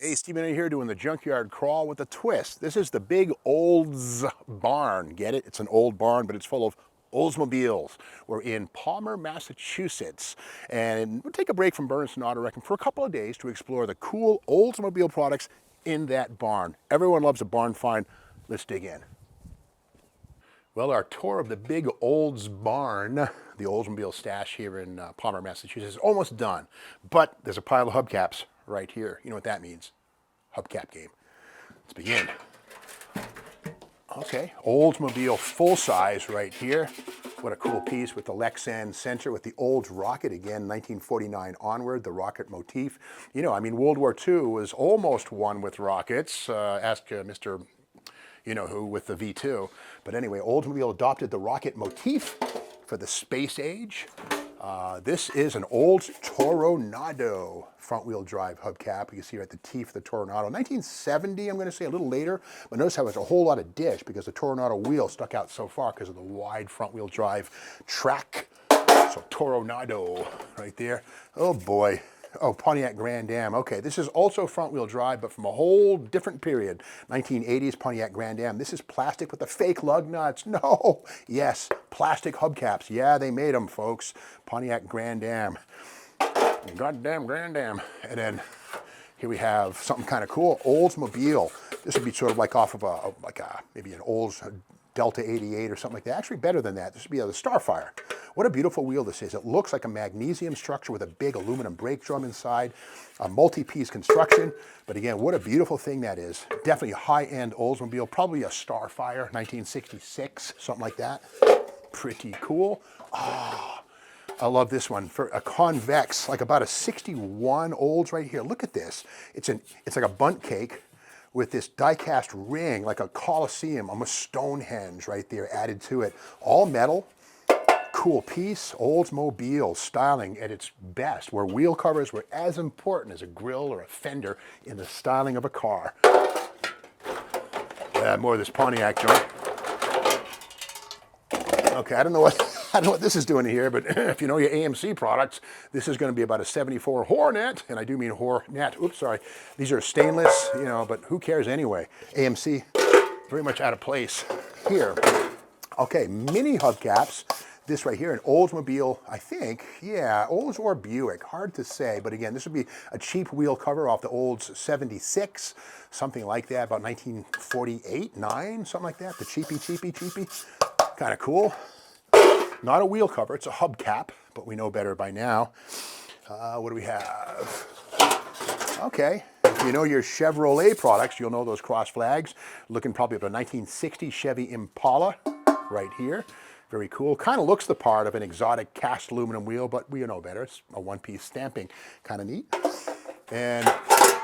Hey, Stephen A here doing the Junkyard Crawl with a twist. This is the big Olds barn. Get it? It's an old barn, but it's full of Oldsmobiles. We're in Palmer, Massachusetts. And we'll take a break from Burnston Auto Wrecking for a couple of days to explore the cool Oldsmobile products in that barn. Everyone loves a barn find. Let's dig in. Well, our tour of the big Olds barn, the Oldsmobile stash here in Palmer, Massachusetts, is almost done. But there's a pile of hubcaps right here. You know what that means? Hubcap game. Let's begin. Okay, Oldsmobile full size right here. What a cool piece with the Lexan sensor with the Olds rocket, again, 1949 onward, the rocket motif. You know, I mean, World War II was almost won with rockets. Ask Mr. You know who with the V2. But anyway, Oldsmobile adopted the rocket motif for the space age. This is an Olds Toronado front-wheel drive hubcap. You can see right the teeth of the Toronado. 1970, I'm going to say, a little later. But notice how there's a whole lot of dish because the Toronado wheel stuck out so far because of the wide front-wheel drive track. So Toronado right there. Oh boy. Oh, Pontiac Grand Am. Okay, this is also front-wheel drive, but from a whole different period. 1980s Pontiac Grand Am. This is plastic with the fake lug nuts. No, yes, plastic hubcaps. Yeah, they made them, folks. Pontiac Grand Am. Goddamn Grand Am. And then here we have something kind of cool. Oldsmobile. This would be sort of like off of maybe an Olds Delta 88 or something like that. Actually, better than that. This would be the Starfire. What a beautiful wheel this is. It looks like a magnesium structure with a big aluminum brake drum inside, a multi-piece construction. But again, what a beautiful thing that is. Definitely a high-end Oldsmobile, probably a Starfire, 1966, something like that. Pretty cool. Ah, I love this one for a convex, like about a 61 Olds right here. Look at this. It's like a bundt cake with this die-cast ring, like a Colosseum, almost Stonehenge right there added to it. All metal. Cool piece. Oldsmobile styling at its best, where wheel covers were as important as a grille or a fender in the styling of a car. More of this Pontiac joint. Okay, I don't know what this is doing here, but if you know your AMC products, this is going to be about a 74 Hornet, and I do mean Hornet. Oops, sorry. These are stainless, you know, but who cares anyway? AMC, very much out of place here. Okay, mini hubcaps. This right here, an Oldsmobile, I think, yeah, Olds or Buick, hard to say, but again, this would be a cheap wheel cover off the Olds 76, something like that, about 1948, 9, something like that, the cheapy, kind of cool. Not a wheel cover, it's a hubcap, but we know better by now. What do we have? Okay, if you know your Chevrolet products, you'll know those cross flags. Looking probably at a 1960 Chevy Impala right here. Very cool. Kind of looks the part of an exotic cast aluminum wheel, but we know better. It's a one-piece stamping. Kind of neat. And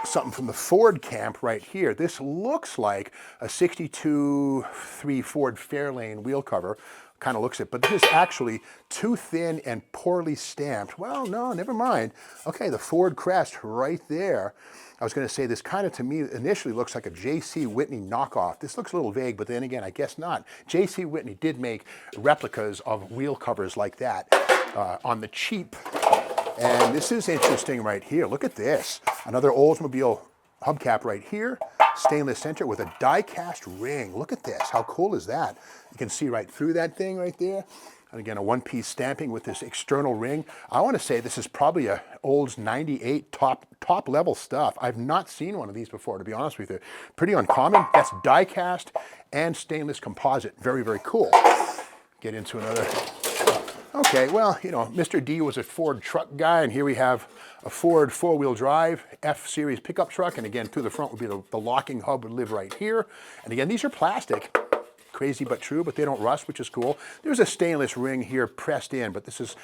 something from the Ford camp right here. This looks like a 62.3 Ford Fairlane wheel cover. Kind of looks it, but this is actually too thin and poorly stamped. Well, no, never mind. Okay, the Ford crest right there. I was going to say this kind of, to me, initially looks like a J.C. Whitney knockoff. This looks a little vague, but then again, I guess not. J.C. Whitney did make replicas of wheel covers like that on the cheap. And this is interesting right here. Look at this. Another Oldsmobile hubcap right here. Stainless center with a die-cast ring. Look at this. How cool is that? You can see right through that thing right there. And again, a one-piece stamping with this external ring. I want to say this is probably a Olds 98 top level stuff. I've not seen one of these before, to be honest with you. Pretty uncommon. That's die-cast and stainless composite. Very, very cool. Get into another. Okay, well, you know, Mr. D was a Ford truck guy, and here we have a Ford four-wheel drive F-Series pickup truck. And again, through the front would be the locking hub would live right here. And again, these are plastic. Crazy but true, but they don't rust, which is cool. There's a stainless ring here pressed in, but this is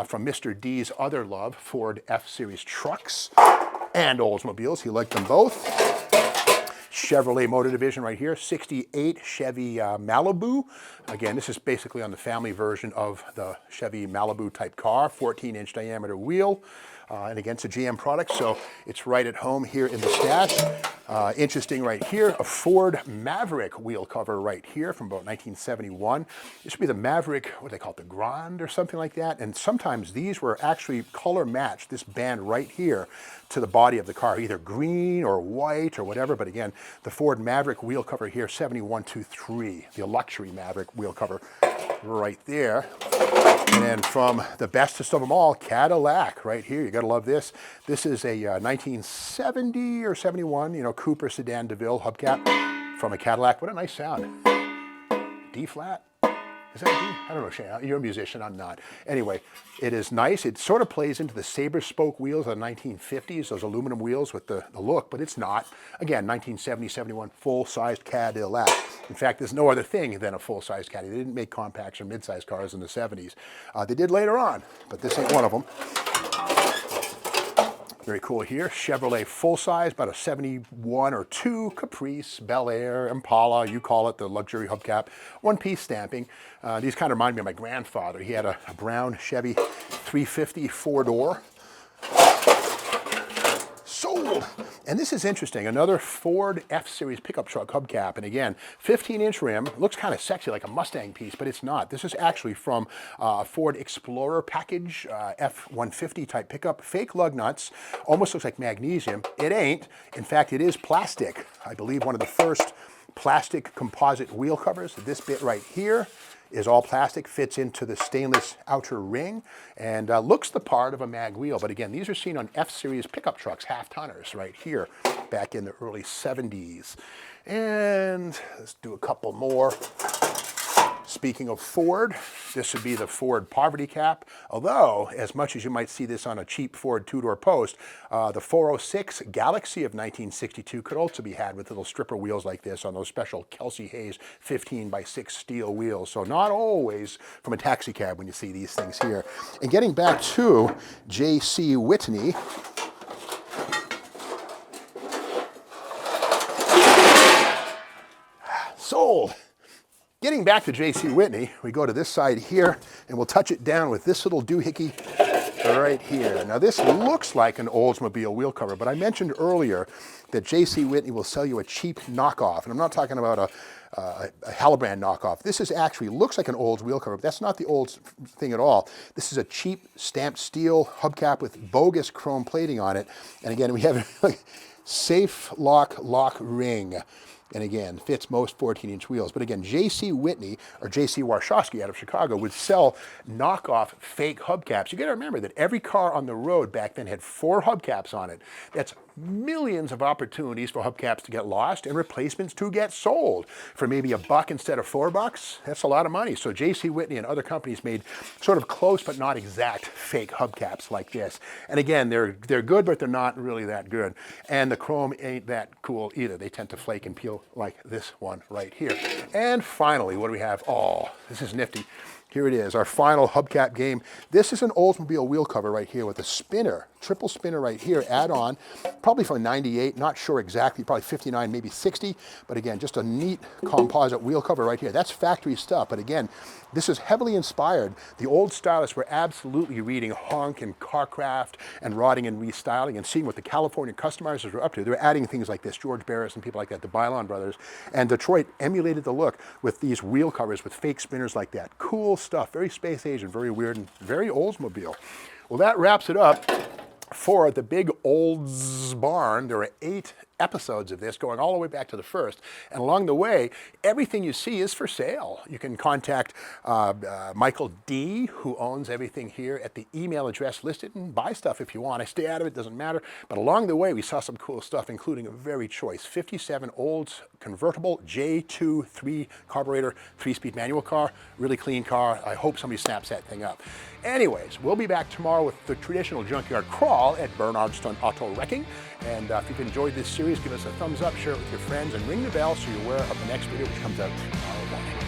from Mr. D's other love, Ford F-Series trucks and Oldsmobiles. He liked them both. Chevrolet Motor Division right here, 68 Chevy Malibu. Again, this is basically on the family version of the Chevy Malibu type car, 14-inch diameter wheel. And again, it's a GM product, so it's right at home here in the stash. Interesting right here, a Ford Maverick wheel cover right here from about 1971. This would be the Maverick, what do they call it, the Grand or something like that. And sometimes these were actually color matched, this band right here, to the body of the car, either green or white or whatever. But again, the Ford Maverick wheel cover here, 7123, the luxury Maverick wheel cover right there. And then from the bestest of them all, Cadillac right here. You gotta love this. This is a 1970 or 71, Cooper Sedan DeVille hubcap from a Cadillac. What a nice sound. D flat. Is that a D? I don't know, Shane. You're a musician, I'm not. Anyway, it is nice. It sort of plays into the saber spoke wheels of the 1950s, those aluminum wheels with the look, but it's not. Again, 1970, 71, full-sized Cadillac. In fact, there's no other thing than a full-sized Caddy. They didn't make compacts or mid-sized cars in the 70s. They did later on, but this ain't one of them. Very cool here. Chevrolet full-size, about a 71 or 2, Caprice, Bel Air, Impala, you call it, the luxury hubcap. One-piece stamping. These kind of remind me of my grandfather. He had a brown Chevy 350 four-door. Sold! And this is interesting, another Ford F-Series pickup truck hubcap. And again, 15-inch rim, looks kind of sexy like a Mustang piece, but it's not. This is actually from Ford Explorer package, F-150 type pickup. Fake lug nuts, almost looks like magnesium. It ain't. In fact, it is plastic. I believe one of the first plastic composite wheel covers. This bit right here is all plastic, fits into the stainless outer ring, and looks the part of a mag wheel. But again, these are seen on F-Series pickup trucks, half-tonners right here, back in the early 70s. And let's do a couple more. Speaking of Ford, this would be the Ford Poverty Cap. Although, as much as you might see this on a cheap Ford two-door post, the 406 Galaxy of 1962 could also be had with little stripper wheels like this on those special Kelsey Hayes 15x6 steel wheels. So not always from a taxi cab when you see these things here. And getting back to J.C. Whitney, sold. Getting back to J.C. Whitney, we go to this side here, and we'll touch it down with this little doohickey right here. Now this looks like an Oldsmobile wheel cover, but I mentioned earlier that J.C. Whitney will sell you a cheap knockoff, and I'm not talking about a Hellbrand knockoff. This is actually, looks like an Olds wheel cover, but that's not the Olds thing at all. This is a cheap stamped steel hubcap with bogus chrome plating on it. And again, we have a safe lock ring. And again, fits most 14-inch wheels. But again, J.C. Whitney, or J.C. Warshawski out of Chicago, would sell knockoff fake hubcaps. You got to remember that every car on the road back then had 4 hubcaps on it. That's millions of opportunities for hubcaps to get lost and replacements to get sold for maybe $1 instead of $4. That's a lot of money. So J.C. Whitney and other companies made sort of close but not exact fake hubcaps like this. And again, they're good, but they're not really that good. And the chrome ain't that cool either. They tend to flake and peel like this one right here. And finally, what do we have? Oh, this is nifty. Here it is, our final hubcap game. This is an Oldsmobile wheel cover right here with a spinner, triple spinner right here, add-on, probably from 98, not sure exactly, probably 59, maybe 60, but again, just a neat composite wheel cover right here. That's factory stuff, but again, this is heavily inspired. The old stylists were absolutely reading Honk and Carcraft and Rotting and Restyling and seeing what the California customizers were up to. They were adding things like this, George Barris and people like that, the Bylon brothers, and Detroit emulated the look with these wheel covers with fake spinners like that. Cool stuff, very space age and very weird and very Oldsmobile. Well, that wraps it up for the Big Olds Barn. There are 8 episodes of this going all the way back to the first, and along the way everything you see is for sale. You can contact Michael D, who owns everything here, at the email address listed, and buy stuff if you want. I stay out of it, doesn't matter, but along the way we saw some cool stuff, including a very choice 57 Olds convertible J2 3 carburetor 3-speed manual car. Really clean car. I hope somebody snaps that thing up. Anyways, we'll be back tomorrow with the traditional junkyard crawl at Bernardstown Auto Wrecking. And if you've enjoyed this series, give us a thumbs up, share it with your friends, and ring the bell so you're aware of the next video, which comes out tomorrow morning.